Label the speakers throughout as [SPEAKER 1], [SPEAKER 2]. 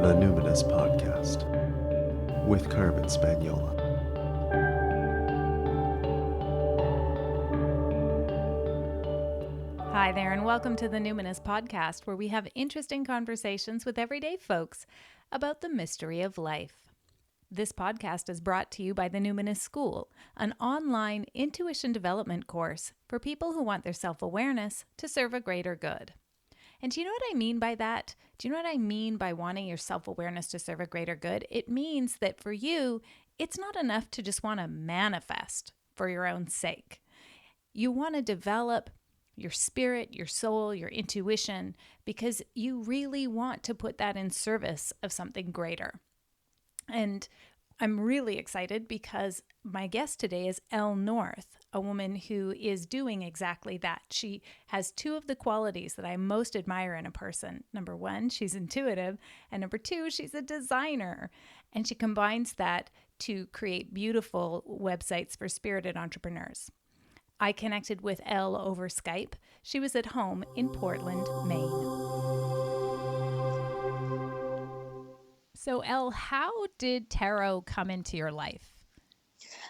[SPEAKER 1] The Numinous Podcast with Carmen Spaniola.
[SPEAKER 2] Hi there, and welcome to the Numinous Podcast, where we have interesting conversations with everyday folks about the mystery of life. This podcast is brought to you by the Numinous School, an online intuition development course for people who want their self-awareness to serve a greater good. And do you know what I mean by that? Do you know what I mean by wanting your self-awareness to serve a greater good? It means that for you, it's not enough to just want to manifest for your own sake. You want to develop your spirit, your soul, your intuition, because you really want to put that in service of something greater. And I'm really excited because my guest today is Elle North, a woman who is doing exactly that. She has two of the qualities that I most admire in a person. Number one, she's intuitive, and number two, she's a designer. And she combines that to create beautiful websites for spirited entrepreneurs. I connected with Elle over Skype. She was at home in Portland, Maine. So, Elle, how did tarot come into your life?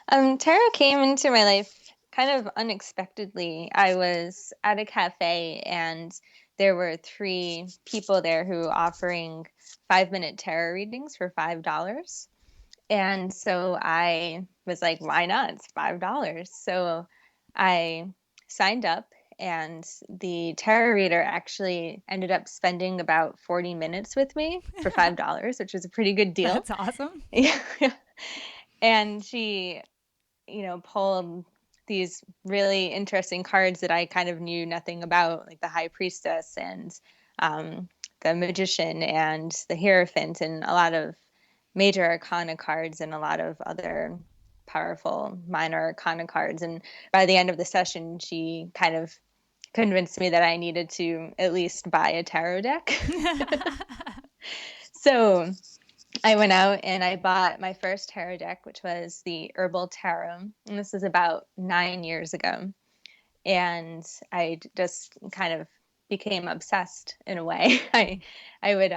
[SPEAKER 3] Tarot came into my life kind of unexpectedly. I was at a cafe and there were three people there who were offering 5-minute tarot readings for $5. And so I was like, why not? It's $5. So I signed up, and the tarot reader actually ended up spending about 40 minutes with me for $5, which was a pretty good deal.
[SPEAKER 2] That's awesome.
[SPEAKER 3] Yeah. And she pulled these really interesting cards that I kind of knew nothing about, like the High Priestess and the Magician and the Hierophant, and a lot of major arcana cards and a lot of other powerful minor arcana cards. And by the end of the session, she kind of convinced me that I needed to at least buy a tarot deck. So I went out and I bought my first tarot deck, which was the Herbal Tarot. And this was about 9 years ago. And I just kind of became obsessed in a way. I would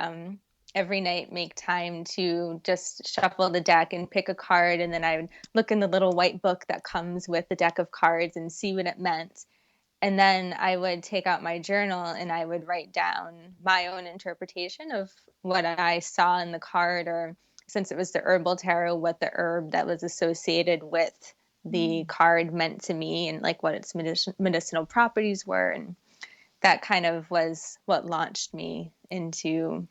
[SPEAKER 3] every night make time to just shuffle the deck and pick a card. And then I would look in the little white book that comes with the deck of cards and see what it meant. And then I would take out my journal and I would write down my own interpretation of what I saw in the card, or since it was the herbal tarot, what the herb that was associated with the card meant to me, and like what its medicinal properties were. And that kind of was what launched me into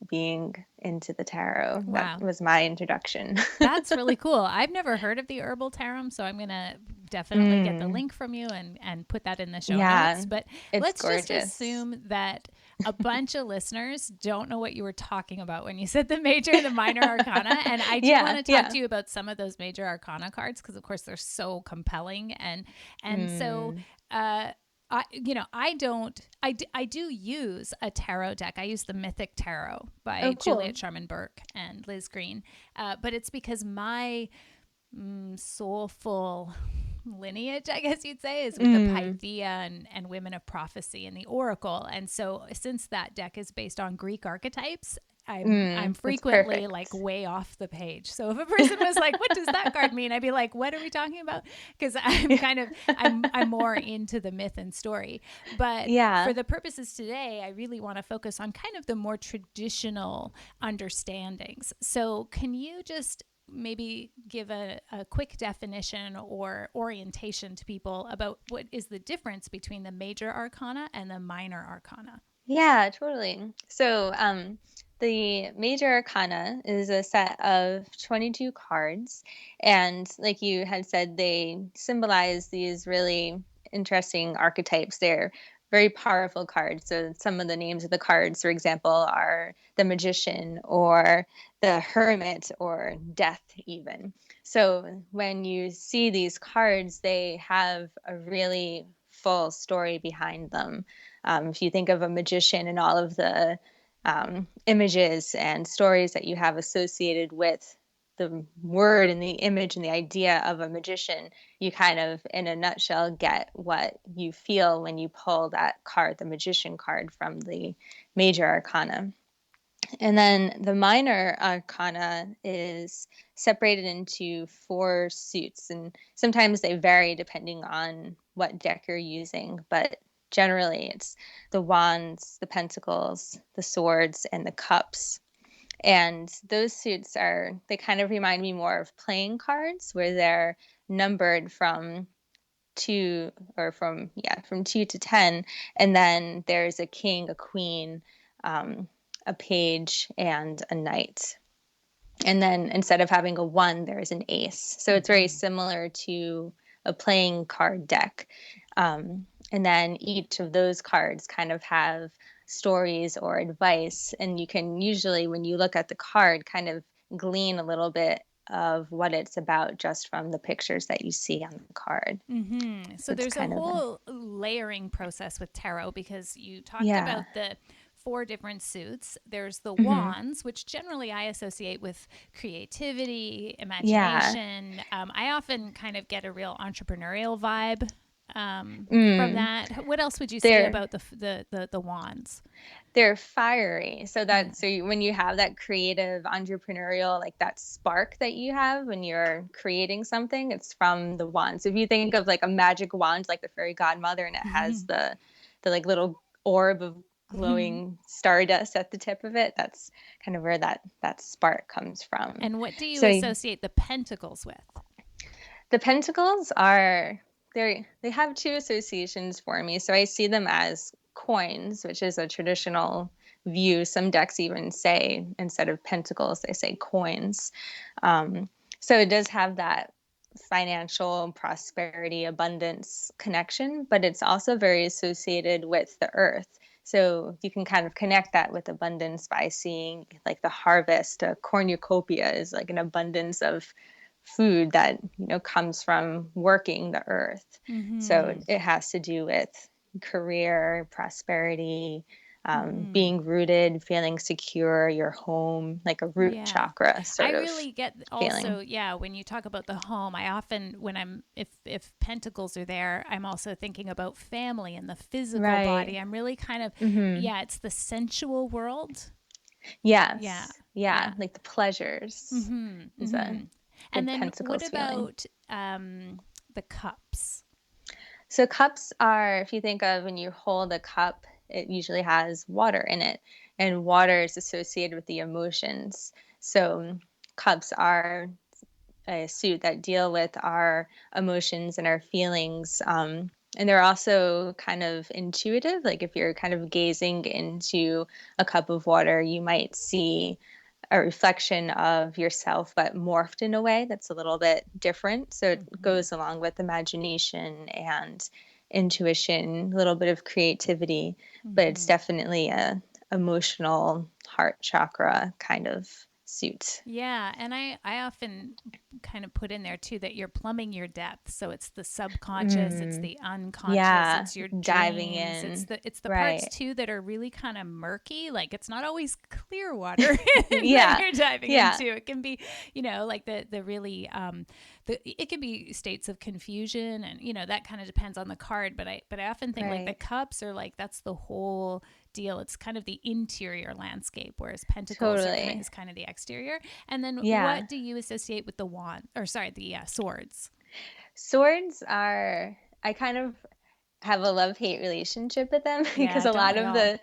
[SPEAKER 3] being into the tarot.
[SPEAKER 2] Wow.
[SPEAKER 3] That was my introduction.
[SPEAKER 2] That's really cool. I've never heard of the herbal tarot, so I'm going to definitely get the link from you and put that in the show notes. But let's
[SPEAKER 3] gorgeous.
[SPEAKER 2] just assume that a bunch of listeners don't know what you were talking about when you said the major and the minor arcana. And I do want to talk to you about some of those major arcana cards, because of course they're so compelling. So I do use a tarot deck. I use the Mythic Tarot by Juliet Sharman Burke and Liz Green. But it's because my soulful lineage, I guess you'd say, is with the Pythia and women of prophecy and the oracle. And so since that deck is based on Greek archetypes, I'm frequently like way off the page. So if a person was like, what does that card mean? I'd be like, what are we talking about? Because I'm more into the myth and story. But for the purposes today, I really want to focus on kind of the more traditional understandings. So can you just maybe give a quick definition or orientation to people about what is the difference between the major arcana and the minor arcana?
[SPEAKER 3] Yeah, totally. So the major arcana is a set of 22 cards. And like you had said, they symbolize these really interesting archetypes. They're very powerful cards. So some of the names of the cards, for example, are the Magician or the Hermit or Death even. So when you see these cards, they have a really full story behind them. If you think of a magician and all of the images and stories that you have associated with the word and the image and the idea of a magician, you kind of, in a nutshell, get what you feel when you pull that card, the Magician card, from the major arcana. And then the minor arcana is separated into 4 suits, and sometimes they vary depending on what deck you're using, but generally it's the wands, the pentacles, the swords, and the cups. And those suits they kind of remind me more of playing cards, where they're numbered from 2 or from 2 to 10, and then there's a king, a queen, a page, and a knight. And then instead of having a 1, there's an ace. So it's very similar to a playing card deck. And then each of those cards kind of have stories or advice, and you can usually, when you look at the card, kind of glean a little bit of what it's about just from the pictures that you see on the card.
[SPEAKER 2] So
[SPEAKER 3] It's
[SPEAKER 2] there's a
[SPEAKER 3] kind of
[SPEAKER 2] whole layering process with tarot, because you talked
[SPEAKER 3] yeah.
[SPEAKER 2] about the 4 different suits. There's the
[SPEAKER 3] Hmm.
[SPEAKER 2] wands, which generally I associate with creativity,
[SPEAKER 3] Yeah.
[SPEAKER 2] imagination. I often kind of get a real entrepreneurial vibe from
[SPEAKER 3] Mm.
[SPEAKER 2] that. What else would you say
[SPEAKER 3] They're
[SPEAKER 2] about the wands?
[SPEAKER 3] they're fiery. So
[SPEAKER 2] Yeah.
[SPEAKER 3] when you have that creative entrepreneurial, like that spark that you have when you're creating something, it's from the wand. So if you think of like a magic wand, like the fairy godmother, and it has the like little orb of glowing stardust at the tip of it, that's kind of where that spark comes from.
[SPEAKER 2] And what do you
[SPEAKER 3] So
[SPEAKER 2] associate the pentacles with?
[SPEAKER 3] the pentacles they have 2 associations for me. So I see them as coins, which is a traditional view. Some decks even say, instead of pentacles, they say coins. So it does have that financial prosperity, abundance connection, but it's also very associated with the earth. So you can kind of connect that with abundance by seeing like the harvest. A cornucopia is like an abundance of food that comes from working the earth. So it has to do with career, prosperity, being rooted, feeling secure, your home, like a root
[SPEAKER 2] Yeah.
[SPEAKER 3] chakra
[SPEAKER 2] I
[SPEAKER 3] sort of
[SPEAKER 2] really get also,
[SPEAKER 3] feeling.
[SPEAKER 2] yeah, when you talk about the home, I often, when I'm, if pentacles are there, I'm also thinking about family and the physical
[SPEAKER 3] Right.
[SPEAKER 2] body. I'm really kind of,
[SPEAKER 3] Mm-hmm.
[SPEAKER 2] yeah, it's the sensual world. Yeah.
[SPEAKER 3] Yes. Yeah.
[SPEAKER 2] Yeah.
[SPEAKER 3] Like the pleasures is the
[SPEAKER 2] And then what
[SPEAKER 3] pentacles feeling.
[SPEAKER 2] about the cups?
[SPEAKER 3] So cups are, if you think of when you hold a cup, it usually has water in it, and water is associated with the emotions. So cups are a suit that deal with our emotions and our feelings. And they're also kind of intuitive. Like if you're kind of gazing into a cup of water, you might see a reflection of yourself, but morphed in a way that's a little bit different. So it goes along with imagination and intuition, a little bit of creativity, but it's definitely a emotional heart chakra kind of suit.
[SPEAKER 2] Yeah, and I often kind of put in there too that you're plumbing your depth. So it's the subconscious, it's
[SPEAKER 3] Mm,
[SPEAKER 2] the unconscious,
[SPEAKER 3] yeah,
[SPEAKER 2] it's your
[SPEAKER 3] diving
[SPEAKER 2] dreams,
[SPEAKER 3] in.
[SPEAKER 2] it's the parts
[SPEAKER 3] Right.
[SPEAKER 2] too that are really kind of murky. Like it's not always clear water that
[SPEAKER 3] Yeah.
[SPEAKER 2] you're diving
[SPEAKER 3] Yeah.
[SPEAKER 2] into. It can be, like the really it can be states of confusion, and that kind of depends on the card. But I often think like the
[SPEAKER 3] Right.
[SPEAKER 2] cups are like that's the whole deal. It's kind of the interior landscape, whereas pentacles
[SPEAKER 3] Totally.
[SPEAKER 2] is kind of the exterior. And then
[SPEAKER 3] Yeah.
[SPEAKER 2] what do you associate with the wand, or sorry, the swords?
[SPEAKER 3] Swords are, I kind of have a love-hate relationship with them because
[SPEAKER 2] Yeah,
[SPEAKER 3] a
[SPEAKER 2] don't
[SPEAKER 3] lot
[SPEAKER 2] we
[SPEAKER 3] of
[SPEAKER 2] all?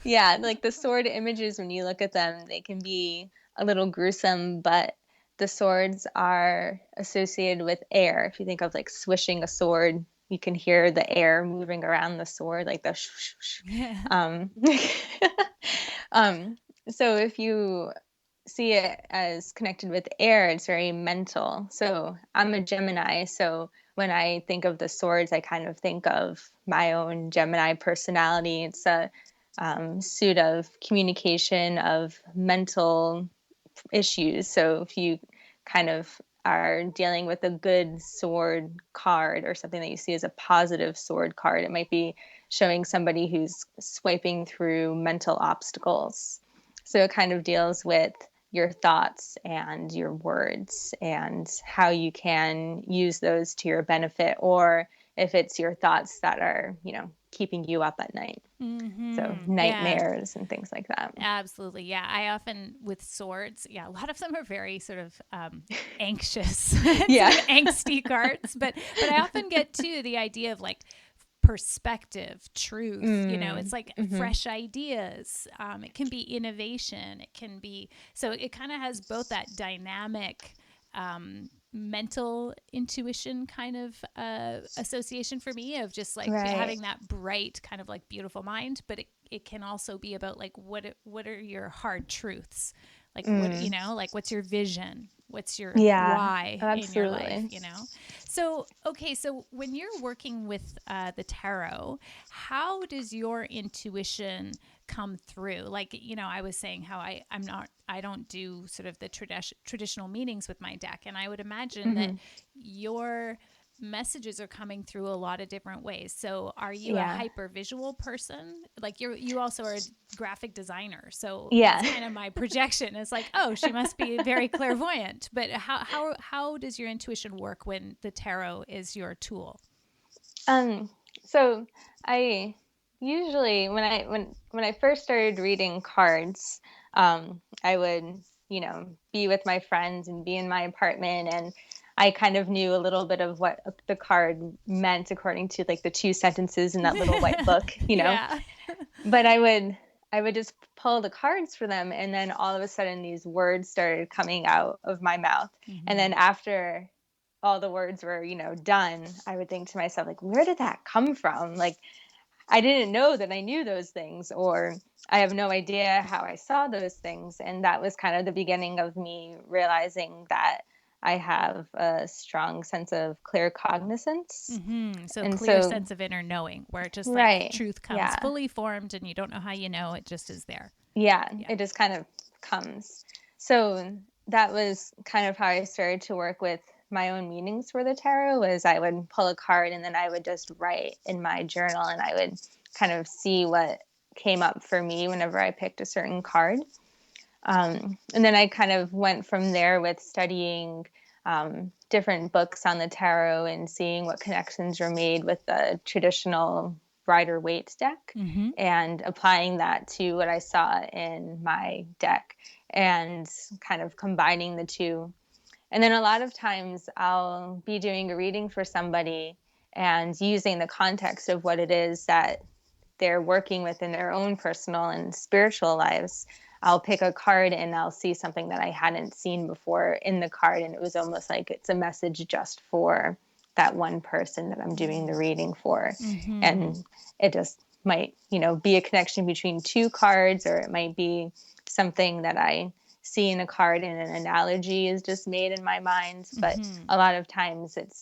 [SPEAKER 3] yeah, like the sword images, when you look at them, they can be a little gruesome, but the swords are associated with air. If you think of like swishing a sword, you can hear the air moving around the sword, like the
[SPEAKER 2] Yeah.
[SPEAKER 3] um, um, so if you see it as connected with air, it's very mental. So I'm a Gemini. So when I think of the swords, I kind of think of my own Gemini personality. It's a suit of communication, of mental issues. So if you kind of are dealing with a good sword card or something that you see as a positive sword card, it might be showing somebody who's swiping through mental obstacles. So it kind of deals with your thoughts and your words and how you can use those to your benefit, or if it's your thoughts that are, keeping you up at night. So
[SPEAKER 2] Yeah.
[SPEAKER 3] nightmares and things like that.
[SPEAKER 2] Absolutely. Yeah. I often, with swords, yeah, a lot of them are very sort of anxious,
[SPEAKER 3] Yeah.
[SPEAKER 2] sort of angsty cards. But I often get to the idea of like perspective, truth, it's like fresh ideas. It can be innovation. It can be, so it kind of has both that dynamic mental intuition kind of association for me of just like
[SPEAKER 3] Right.
[SPEAKER 2] having that bright kind of like beautiful mind, but it can also be about like what are your hard truths, like what like what's your vision, what's your
[SPEAKER 3] Yeah,
[SPEAKER 2] why in your life,
[SPEAKER 3] absolutely.
[SPEAKER 2] So okay, so when you're working with the tarot, how does your intuition come through? Like, I was saying how I don't do sort of the traditional meanings with my deck, and I would imagine that your messages are coming through a lot of different ways. So are you a
[SPEAKER 3] Yeah.
[SPEAKER 2] hyper visual person? Like you also are a graphic designer. So
[SPEAKER 3] Yeah.
[SPEAKER 2] that's kind of my projection. It's like, oh, she must be very clairvoyant. But how does your intuition work when the tarot is your tool?
[SPEAKER 3] So I usually when I first started reading cards, I would, be with my friends and be in my apartment, and I kind of knew a little bit of what the card meant according to like the two sentences in that little white book,
[SPEAKER 2] Yeah.
[SPEAKER 3] But I would just pull the cards for them, and then all of a sudden these words started coming out of my mouth. And then after all the words were, done, I would think to myself, like, where did that come from? Like, I didn't know that I knew those things, or I have no idea how I saw those things. And that was kind of the beginning of me realizing that I have a strong sense of clear cognizance.
[SPEAKER 2] So
[SPEAKER 3] And
[SPEAKER 2] clear
[SPEAKER 3] so,
[SPEAKER 2] sense of inner knowing, where it just like
[SPEAKER 3] right.
[SPEAKER 2] truth comes
[SPEAKER 3] Yeah.
[SPEAKER 2] fully formed and you don't know how you know, it just is there.
[SPEAKER 3] Yeah.
[SPEAKER 2] Yeah.
[SPEAKER 3] It just kind of comes. So that was kind of how I started to work with my own meanings for the tarot. Was I would pull a card and then I would just write in my journal, and I would kind of see what came up for me whenever I picked a certain card. And then I kind of went from there with studying different books on the tarot and seeing what connections were made with the traditional Rider-Waite deck, and applying that to what I saw in my deck and kind of combining the two. And then a lot of times I'll be doing a reading for somebody and using the context of what it is that they're working with in their own personal and spiritual lives. I'll pick a card and I'll see something that I hadn't seen before in the card. And it was almost like it's a message just for that one person that I'm doing the reading for. And it just might, be a connection between two cards, or it might be something that I see in a card and an analogy is just made in my mind. But a lot of times it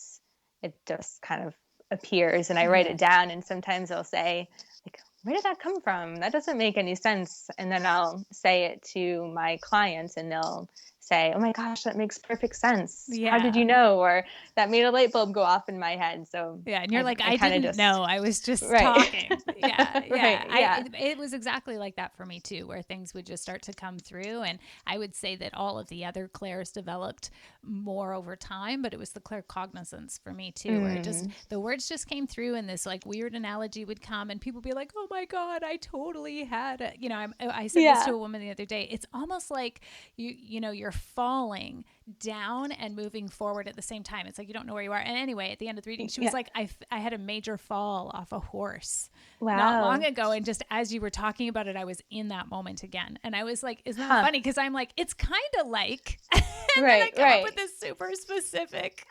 [SPEAKER 3] just kind of appears, and I write it down, and sometimes I'll say, like, where did that come from? That doesn't make any sense. And then I'll say it to my clients and they'll say, oh my gosh, that makes perfect sense. How did you know? Or that made a light bulb go off in my head. So
[SPEAKER 2] yeah, and you're like, I
[SPEAKER 3] kind of
[SPEAKER 2] didn't know. I was just
[SPEAKER 3] Right.
[SPEAKER 2] talking. Yeah, yeah.
[SPEAKER 3] Right,
[SPEAKER 2] It was exactly like that for me too, where things would just start to come through. And I would say that all of the other clairs developed more over time, but it was the claircognizance for me too, where it just the words just came through, and this like weird analogy would come, and people would be like, oh my God, I totally had it. I said this to a woman the other day. It's almost like you're falling down and moving forward at the same time. It's like you don't know where you are. And anyway, at the end of the reading, she was like, I had a major fall off a horse not long ago, and just as you were talking about it, I was in that moment again. And I was like, isn't that funny? Because I'm like, it's kind of like and then I come up with this super specific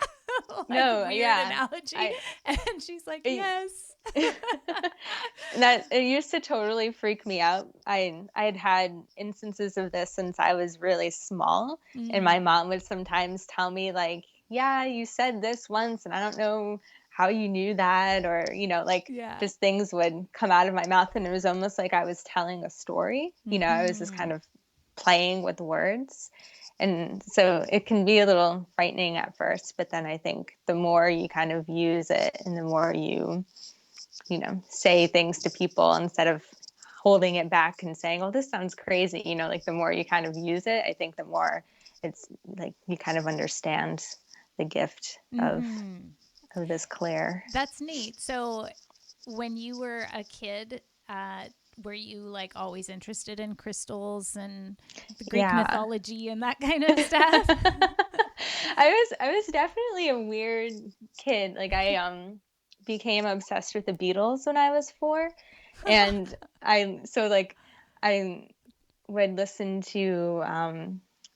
[SPEAKER 2] weird analogy, and she's like, yes.
[SPEAKER 3] That it used to totally freak me out. I had instances of this since I was really small, and my mom would sometimes tell me, like, yeah, you said this once and I don't know how you knew that, or just things would come out of my mouth, and it was almost like I was telling a story. I was just kind of playing with words. And so it can be a little frightening at first, but then I think the more you kind of use it and the more you say things to people instead of holding it back and saying, oh, this sounds crazy, like the more you kind of use it, I think the more it's like you kind of understand the gift of this clair.
[SPEAKER 2] That's neat. So when you were a kid, were you like always interested in crystals and the Greek
[SPEAKER 3] Yeah.
[SPEAKER 2] mythology and that kind of stuff?
[SPEAKER 3] I was definitely a weird kid. Like I became obsessed with the Beatles when I was 4. And I would listen to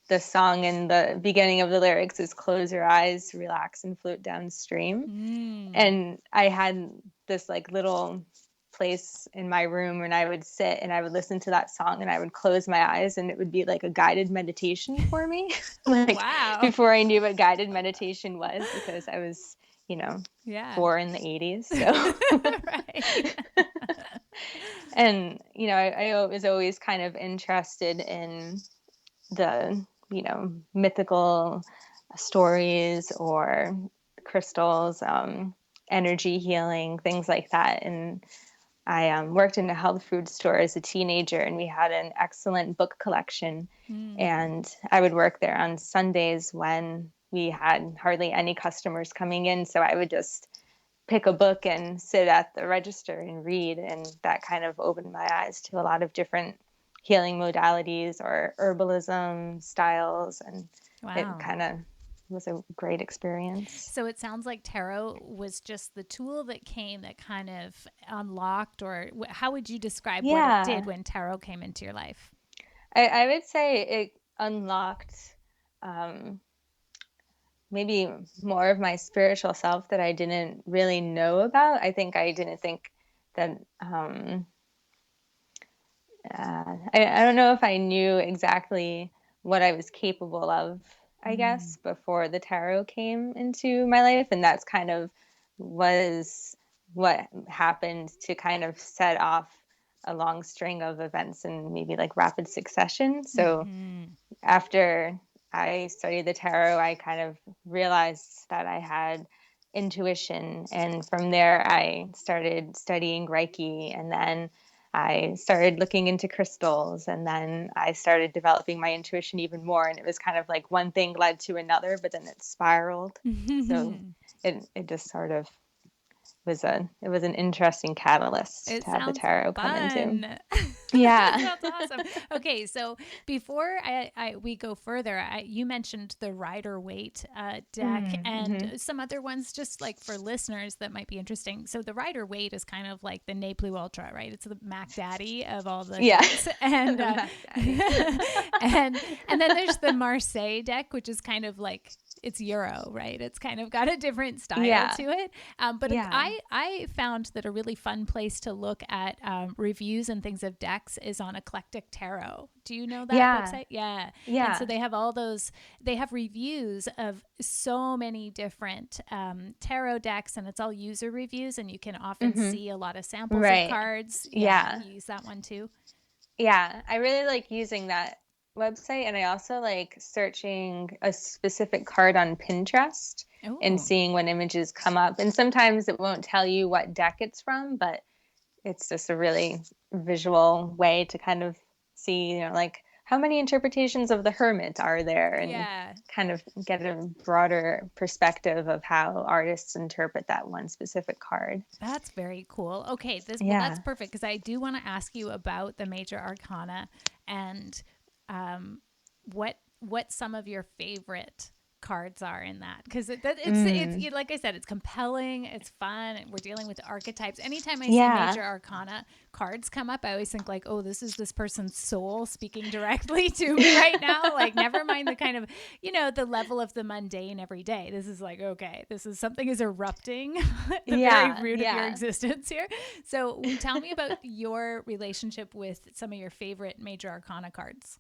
[SPEAKER 3] the song, and the beginning of the lyrics is close your eyes, relax and float downstream.
[SPEAKER 2] Mm.
[SPEAKER 3] And I had this like little place in my room and I would sit and I would listen to that song and I would close my eyes and it would be like a guided meditation for me. Like
[SPEAKER 2] Wow.
[SPEAKER 3] before I knew what guided meditation was, because I was, you know,
[SPEAKER 2] Yeah.
[SPEAKER 3] 4 in the 80s. So
[SPEAKER 2] Right.
[SPEAKER 3] and I was always kind of interested in the, mythical stories or crystals, energy healing, things like that. And I worked in a health food store as a teenager, and we had an excellent book collection.
[SPEAKER 2] Mm.
[SPEAKER 3] And I would work there on Sundays when we had hardly any customers coming in. So I would just pick a book and sit at the register and read. And that kind of opened my eyes to a lot of different healing modalities or herbalism styles. And it
[SPEAKER 2] Wow.
[SPEAKER 3] kind of was a great experience.
[SPEAKER 2] So it sounds like tarot was just the tool that came that kind of unlocked, or how would you describe what it did
[SPEAKER 3] Yeah,
[SPEAKER 2] when tarot came into your life?
[SPEAKER 3] I would say it unlocked um, maybe more of my spiritual self that I didn't really know about. I think I didn't think that I don't know if I knew exactly what I was capable of, I
[SPEAKER 2] Mm.
[SPEAKER 3] guess, before the tarot came into my life. And that's kind of was what happened to kind of set off a long string of events in maybe like rapid succession. So
[SPEAKER 2] Mm-hmm.
[SPEAKER 3] after I studied the tarot, I kind of realized that I had intuition. And from there, I started studying Reiki. And then I started looking into crystals. And then I started developing my intuition even more. And it was kind of like one thing led to another, but then it spiraled. So it just sort of it was an interesting catalyst
[SPEAKER 2] It
[SPEAKER 3] to have the
[SPEAKER 2] sounds
[SPEAKER 3] tarot come into.
[SPEAKER 2] fun. That
[SPEAKER 3] Yeah.
[SPEAKER 2] sounds awesome. Okay, so before we go further, you mentioned the Rider Waite deck and
[SPEAKER 3] Mm-hmm.
[SPEAKER 2] some other ones, just like for listeners that might be interesting. So the Rider Waite is kind of like the Ne Plus Ultra, right? It's the Mac Daddy of all the
[SPEAKER 3] Yeah.
[SPEAKER 2] decks, and
[SPEAKER 3] The Mac Daddy.
[SPEAKER 2] and then there's the Marseille deck, which is kind of like it's Euro, right? It's kind of got a different style
[SPEAKER 3] Yeah.
[SPEAKER 2] to it. But
[SPEAKER 3] Yeah.
[SPEAKER 2] I found that a really fun place to look at reviews and things of decks is on Eclectic Tarot. Do you know that
[SPEAKER 3] Yeah.
[SPEAKER 2] website? Yeah. And so
[SPEAKER 3] Yeah.
[SPEAKER 2] they have all those, they have reviews of so many different tarot decks, and it's all user reviews, and you can often
[SPEAKER 3] Mm-hmm.
[SPEAKER 2] see a lot of samples of
[SPEAKER 3] Right.
[SPEAKER 2] cards. Yeah.
[SPEAKER 3] Yeah.
[SPEAKER 2] You use that one too.
[SPEAKER 3] Yeah. I really like using that website. And I also like searching a specific card on Pinterest and
[SPEAKER 2] Oh.
[SPEAKER 3] seeing what images come up. And sometimes it won't tell you what deck it's from, but it's just a really visual way to kind of see, like how many interpretations of the Hermit are there, and
[SPEAKER 2] Yeah.
[SPEAKER 3] kind of get a broader perspective of how artists interpret that one specific card.
[SPEAKER 2] That's very cool. Okay, that's
[SPEAKER 3] Yeah.
[SPEAKER 2] perfect because I do want to ask you about the major arcana and what some of your favorite cards are in that, because it's
[SPEAKER 3] Mm.
[SPEAKER 2] like I said, it's compelling, it's fun, and we're dealing with archetypes. Anytime I see
[SPEAKER 3] Yeah.
[SPEAKER 2] major arcana cards come up, I always think like, oh, this is this person's soul speaking directly to me right now. Like, never mind the kind of, the level of the mundane every day. This is like, okay, this is something is erupting at the very
[SPEAKER 3] Yeah.
[SPEAKER 2] root of your
[SPEAKER 3] Yeah.
[SPEAKER 2] existence here. So tell me about your relationship with some of your favorite major arcana cards.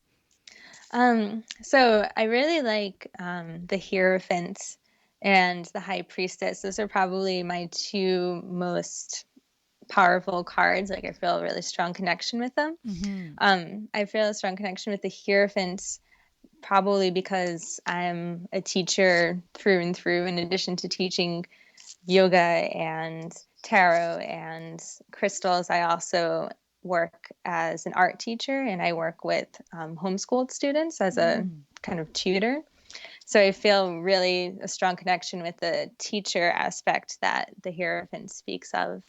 [SPEAKER 3] So I really like the Hierophant and the High Priestess. Those are probably my two most powerful cards. Like I feel a really strong connection with them.
[SPEAKER 2] Mm-hmm.
[SPEAKER 3] I feel a strong connection with the Hierophant probably because I'm a teacher through and through. In addition to teaching yoga and tarot and crystals, I also work as an art teacher, and I work with homeschooled students as a
[SPEAKER 2] Mm.
[SPEAKER 3] kind of tutor. So I feel really a strong connection with the teacher aspect that the Hierophant speaks of.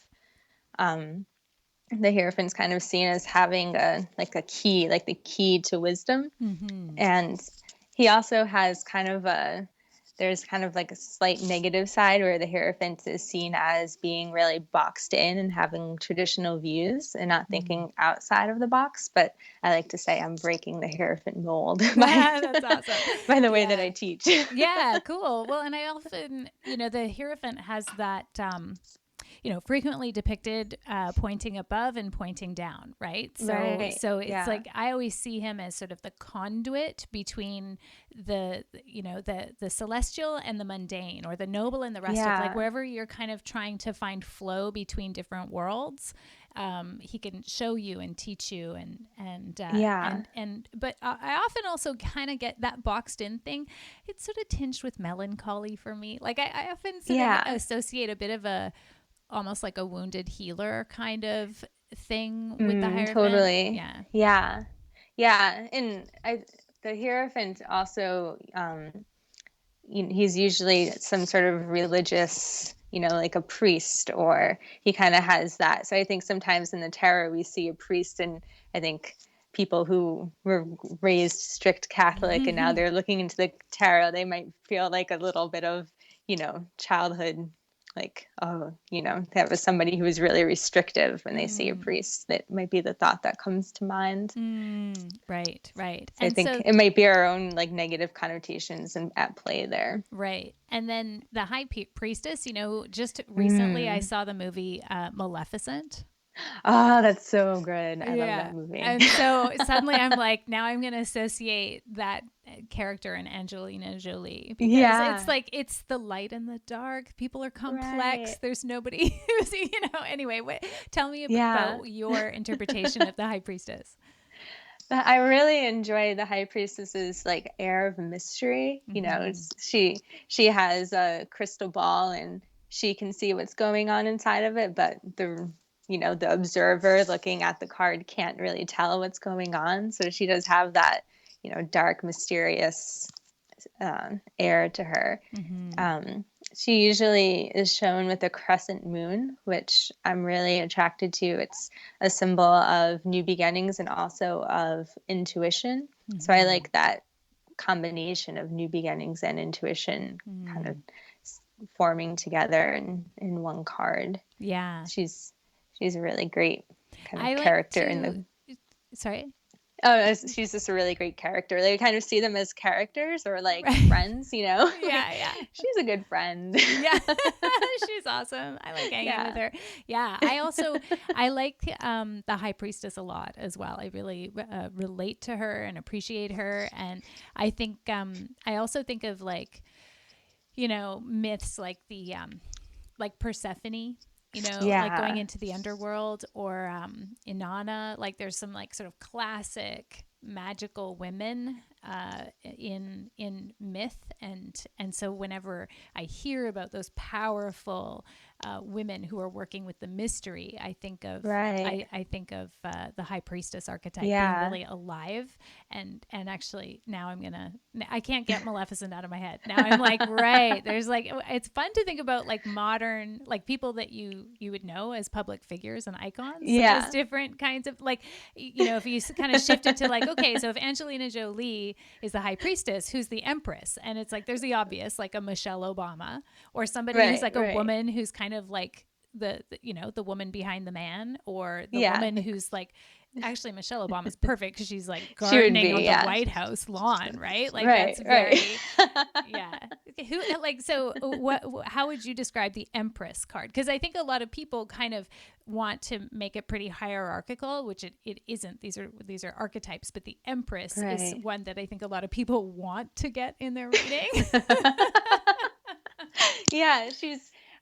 [SPEAKER 3] The Hierophant's kind of seen as having a key, like the key to wisdom.
[SPEAKER 2] Mm-hmm.
[SPEAKER 3] And he also has there's kind of like a slight negative side where the Hierophant is seen as being really boxed in and having traditional views and not thinking outside of the box. But I like to say I'm breaking the Hierophant mold
[SPEAKER 2] That's awesome.
[SPEAKER 3] by the way that I teach.
[SPEAKER 2] Yeah, cool. Well, and I often, the Hierophant has that, frequently depicted pointing above and pointing down, right?
[SPEAKER 3] Right.
[SPEAKER 2] So it's
[SPEAKER 3] Yeah.
[SPEAKER 2] like I always see him as sort of the conduit between the celestial and the mundane, or the noble and the rustic.
[SPEAKER 3] Yeah.
[SPEAKER 2] Like wherever you're kind of trying to find flow between different worlds, he can show you and teach you but I often also kind of get that boxed in thing. It's sort of tinged with melancholy for me. Like I often sort of associate a bit of a almost like a wounded healer kind of thing with the Hierophant.
[SPEAKER 3] Totally. Yeah. And the Hierophant also, he's usually some sort of religious, like a priest, or he kind of has that. So I think sometimes in the tarot we see a priest, and I think people who were raised strict Catholic and now they're looking into the tarot, they might feel like a little bit of, childhood, like, that was somebody who was really restrictive when they see a priest. That might be the thought that comes to mind.
[SPEAKER 2] Right.
[SPEAKER 3] So I think it might be our own like negative connotations at play there.
[SPEAKER 2] Right. And then the High Priestess, just recently I saw the movie Maleficent.
[SPEAKER 3] Oh, that's so good. I love that movie.
[SPEAKER 2] And so suddenly I'm like, now I'm going to associate that character and Angelina Jolie, because it's like, it's the light and the dark. People are complex. Right. There's nobody who's, anyway, tell me about your interpretation of the High Priestess.
[SPEAKER 3] I really enjoy the High Priestess's like air of mystery. She has a crystal ball and she can see what's going on inside of it, but the observer looking at the card can't really tell what's going on. So she does have that, dark, mysterious air to her. She usually is shown with a crescent moon, which I'm really attracted to. It's a symbol of new beginnings and also of intuition. So I like that combination of new beginnings and intuition kind of forming together in one card.
[SPEAKER 2] Yeah.
[SPEAKER 3] She's a really great kind of character in the...
[SPEAKER 2] Sorry?
[SPEAKER 3] Oh, she's just a really great character. They kind of see them as characters or like friends,
[SPEAKER 2] Yeah.
[SPEAKER 3] She's a good friend.
[SPEAKER 2] Yeah. She's awesome. I like hanging with her. Yeah. I like the High Priestess a lot as well. I really relate to her and appreciate her. And I think, I also think of like, myths like the, like Persephone, like going into the underworld, or Inanna. Like there's some like sort of classic magical women in myth, and so whenever I hear about those powerful women who are working with the mystery, I think of I think of the High Priestess archetype being really alive, and actually now I can't get Maleficent out of my head. Now I'm like, right, there's like, it's fun to think about like modern, like people that you would know as public figures and icons, as different kinds of like, if you kind of shift it to like, okay, so if Angelina Jolie is the High Priestess, who's the Empress? And it's like, there's the obvious, like a Michelle Obama, or somebody who's like a woman who's kind of like the woman behind the man, or the woman who's like, actually Michelle Obama's perfect because she's like gardening on the White House lawn, right? Like that's very Who like, so how would you describe the Empress card? Because I think a lot of people kind of want to make it pretty hierarchical, which it isn't. These are archetypes, but the Empress is one that I think a lot of people want to get in their reading.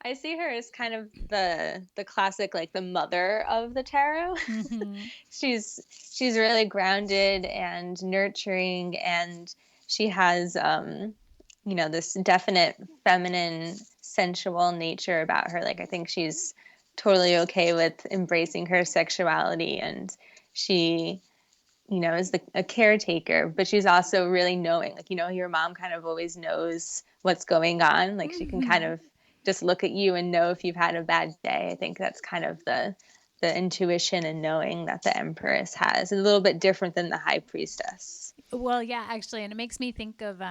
[SPEAKER 3] I see her as kind of the classic, like the mother of the tarot. She's really grounded and nurturing, and she has this definite feminine, sensual nature about her. Like I think she's totally okay with embracing her sexuality, and she is a caretaker, but she's also really knowing, like, your mom kind of always knows what's going on. Like she can kind of just look at you and know if you've had a bad day. I think that's kind of the intuition and knowing that the Empress has. A little bit different than the High Priestess.
[SPEAKER 2] Well, yeah, actually, and it makes me think of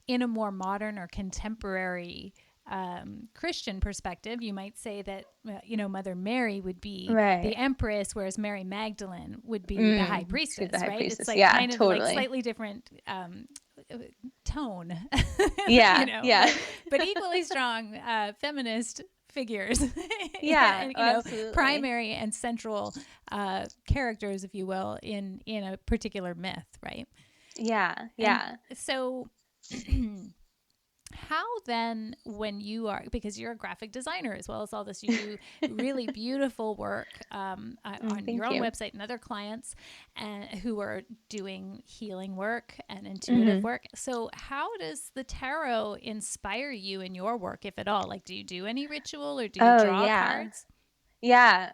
[SPEAKER 2] in a more modern or contemporary Christian perspective, you might say that Mother Mary would be the
[SPEAKER 3] Right.
[SPEAKER 2] Empress, whereas Mary Magdalene would be the High
[SPEAKER 3] She's the
[SPEAKER 2] Priestess,
[SPEAKER 3] High
[SPEAKER 2] right? It's
[SPEAKER 3] Priestess.
[SPEAKER 2] like
[SPEAKER 3] Yeah,
[SPEAKER 2] kind of like
[SPEAKER 3] totally.
[SPEAKER 2] slightly different tone,
[SPEAKER 3] Yeah, yeah.
[SPEAKER 2] but equally strong feminist figures.
[SPEAKER 3] Yeah,
[SPEAKER 2] And
[SPEAKER 3] absolutely.
[SPEAKER 2] primary and central characters, if you will, in a particular myth, right?
[SPEAKER 3] Yeah,
[SPEAKER 2] And
[SPEAKER 3] yeah.
[SPEAKER 2] so how then, when you are, because you're a graphic designer as well as all this, you do really beautiful work on your
[SPEAKER 3] Thank
[SPEAKER 2] own
[SPEAKER 3] you.
[SPEAKER 2] website and other clients and who are doing healing work and intuitive work. So how does the tarot inspire you in your work, if at all? Like, do you do any ritual or do you
[SPEAKER 3] Oh,
[SPEAKER 2] draw
[SPEAKER 3] yeah.
[SPEAKER 2] cards?
[SPEAKER 3] Yeah.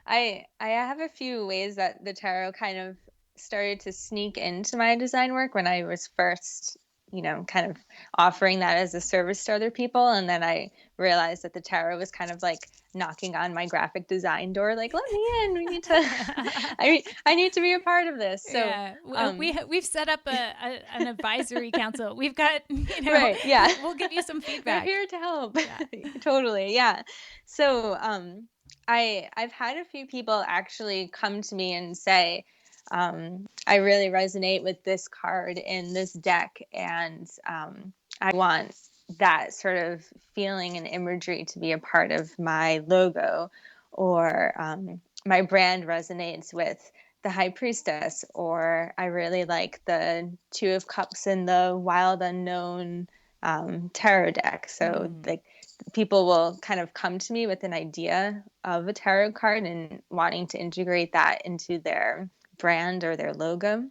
[SPEAKER 3] I have a few ways that the tarot kind of started to sneak into my design work when I was first, kind of offering that as a service to other people. And then I realized that the tarot was kind of like knocking on my graphic design door, like, let me in. We need to, I need to be a part of this. So,
[SPEAKER 2] Yeah, we've set up an advisory council. We've got,
[SPEAKER 3] right. Yeah.
[SPEAKER 2] we'll give you some
[SPEAKER 3] We're
[SPEAKER 2] feedback.
[SPEAKER 3] here to help.
[SPEAKER 2] Yeah.
[SPEAKER 3] Totally. Yeah. So, I've had a few people actually come to me and say, I really resonate with this card in this deck, and I want that sort of feeling and imagery to be a part of my logo, or my brand resonates with the High Priestess, or I really like the Two of Cups and the Wild Unknown tarot deck. So, like, people will kind of come to me with an idea of a tarot card and wanting to integrate that into their brand or their logo.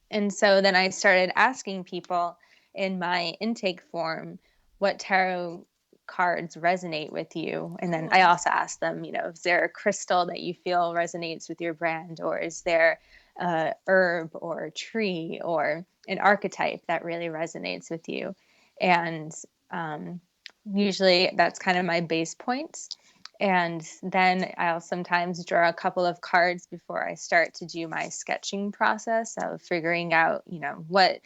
[SPEAKER 3] And so then I started asking people in my intake form what tarot cards resonate with you. And then I
[SPEAKER 2] Cool.
[SPEAKER 3] also asked them, is there a crystal that you feel resonates with your brand, or is there a herb or a tree or an archetype that really resonates with you? And usually that's kind of my base points. And then I'll sometimes draw a couple of cards before I start to do my sketching process of figuring out, what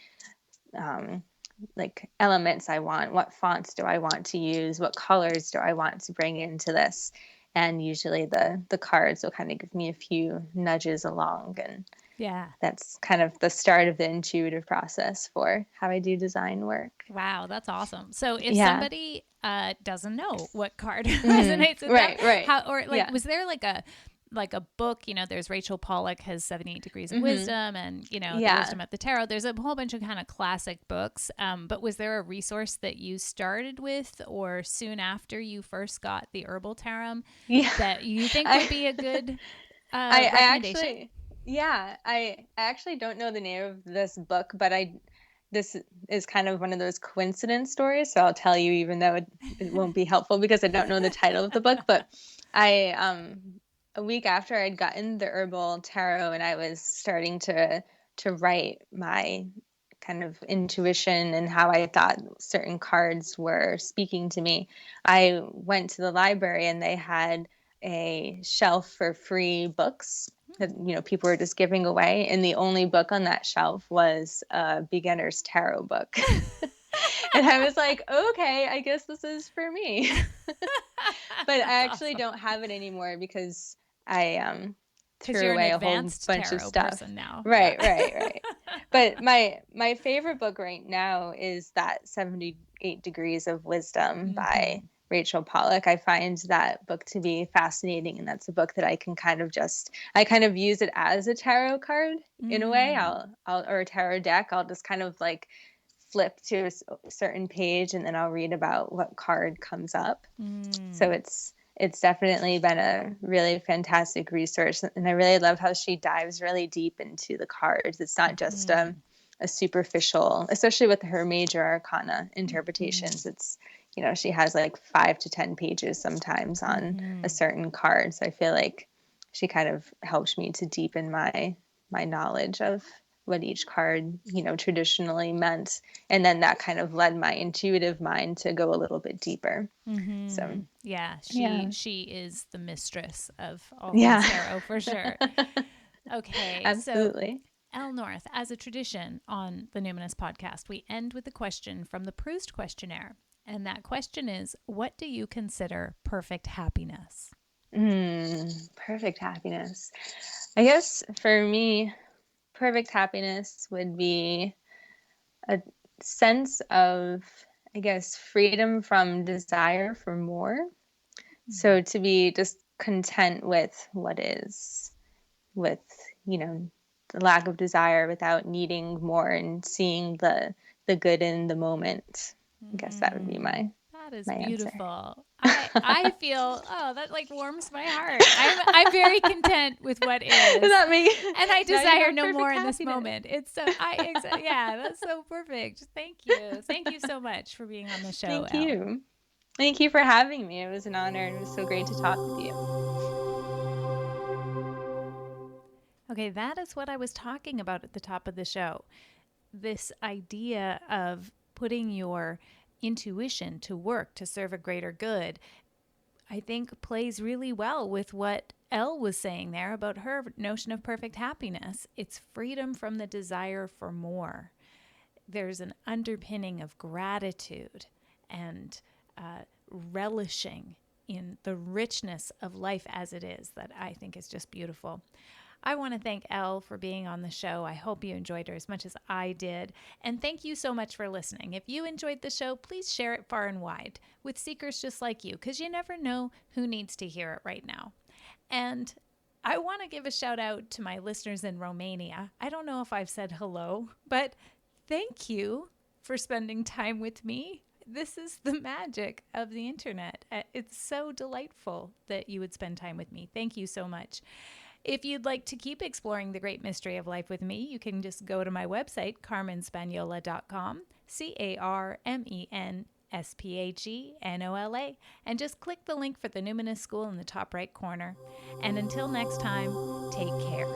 [SPEAKER 3] like elements I want, what fonts do I want to use, what colors do I want to bring into this. And usually the cards will kind of give me a few nudges along, and
[SPEAKER 2] Yeah.
[SPEAKER 3] that's kind of the start of the intuitive process for how I do design work.
[SPEAKER 2] Wow, that's awesome. So if
[SPEAKER 3] Yeah.
[SPEAKER 2] somebody doesn't know what card resonates with them,
[SPEAKER 3] Right.
[SPEAKER 2] how, or like,
[SPEAKER 3] Yeah.
[SPEAKER 2] was there like a book, there's Rachel Pollack has 78 Degrees of
[SPEAKER 3] Mm-hmm.
[SPEAKER 2] Wisdom and, The
[SPEAKER 3] Yeah.
[SPEAKER 2] Wisdom of the Tarot. There's a whole bunch of kind of classic books. But was there a resource that you started with or soon after you first got the Herbal Tarot
[SPEAKER 3] Yeah.
[SPEAKER 2] that you think would be a good
[SPEAKER 3] I
[SPEAKER 2] recommendation?
[SPEAKER 3] actually, yeah, I actually don't know the name of this book, but this is kind of one of those coincidence stories. So I'll tell you, even though it won't be helpful because I don't know the title of the book. But I, a week after I'd gotten the Herbal Tarot and I was starting to write my kind of intuition and how I thought certain cards were speaking to me, I went to the library and they had a shelf for free books that people were just giving away, and the only book on that shelf was a beginner's tarot book. And I was like, okay, I guess this is for me. But I actually
[SPEAKER 2] Awesome.
[SPEAKER 3] don't have it anymore because I
[SPEAKER 2] Because
[SPEAKER 3] threw
[SPEAKER 2] you're an
[SPEAKER 3] away a whole
[SPEAKER 2] advanced
[SPEAKER 3] bunch of
[SPEAKER 2] tarot
[SPEAKER 3] stuff.
[SPEAKER 2] person now.
[SPEAKER 3] Right,
[SPEAKER 2] Yeah.
[SPEAKER 3] right. But my favorite book right now is that 78 Degrees of Wisdom by Rachel Pollack. I find that book to be fascinating, and that's a book that I kind of use it as a tarot card in a way. I'll or a tarot deck. I'll just kind of like flip to a certain page and then I'll read about what card comes up. So it's definitely been a really fantastic resource, and I really love how she dives really deep into the cards. It's not just a superficial, especially with her major arcana interpretations. It's she has like 5 to 10 pages sometimes on a certain card. So I feel like she kind of helped me to deepen my knowledge of what each card, traditionally meant. And then that kind of led my intuitive mind to go a little bit deeper. So,
[SPEAKER 2] Yeah,
[SPEAKER 3] yeah.
[SPEAKER 2] she is the mistress of all
[SPEAKER 3] Yeah.
[SPEAKER 2] things tarot for sure. Okay, so
[SPEAKER 3] Absolutely.
[SPEAKER 2] Elle North, as a tradition on the Numinous podcast, we end with a question from the Proust questionnaire. And that question is, what do you consider perfect happiness?
[SPEAKER 3] Perfect happiness. I guess for me, perfect happiness would be a sense of, I guess, freedom from desire for more. So to be just content with what is, with, the lack of desire without needing more and seeing the good in the moment. I guess that would be my
[SPEAKER 2] That is
[SPEAKER 3] answer.
[SPEAKER 2] beautiful. I feel, oh, that like warms my heart. I'm very content with what is.
[SPEAKER 3] Does that make
[SPEAKER 2] And I
[SPEAKER 3] now you
[SPEAKER 2] desire
[SPEAKER 3] have
[SPEAKER 2] no
[SPEAKER 3] perfect
[SPEAKER 2] more in this
[SPEAKER 3] happiness.
[SPEAKER 2] moment. It's so yeah, that's so perfect. Thank you. Thank you so much for being on the show,
[SPEAKER 3] Thank
[SPEAKER 2] Elle.
[SPEAKER 3] you. Thank you for having me. It was an honor and it was so great to talk with you.
[SPEAKER 2] Okay, that is what I was talking about at the top of the show. This idea of putting your intuition to work to serve a greater good, I think plays really well with what Elle was saying there about her notion of perfect happiness. It's freedom from the desire for more. There's an underpinning of gratitude and relishing in the richness of life as it is that I think is just beautiful. I want to thank Elle for being on the show. I hope you enjoyed her as much as I did. And thank you so much for listening. If you enjoyed the show, please share it far and wide with seekers just like you, because you never know who needs to hear it right now. And I want to give a shout out to my listeners in Romania. I don't know if I've said hello, but thank you for spending time with me. This is the magic of the internet. It's so delightful that you would spend time with me. Thank you so much. If you'd like to keep exploring the great mystery of life with me, you can just go to my website, carmenspaniola.com, CarmenSpagnola, and just click the link for the Numinous School in the top right corner. And until next time, take care.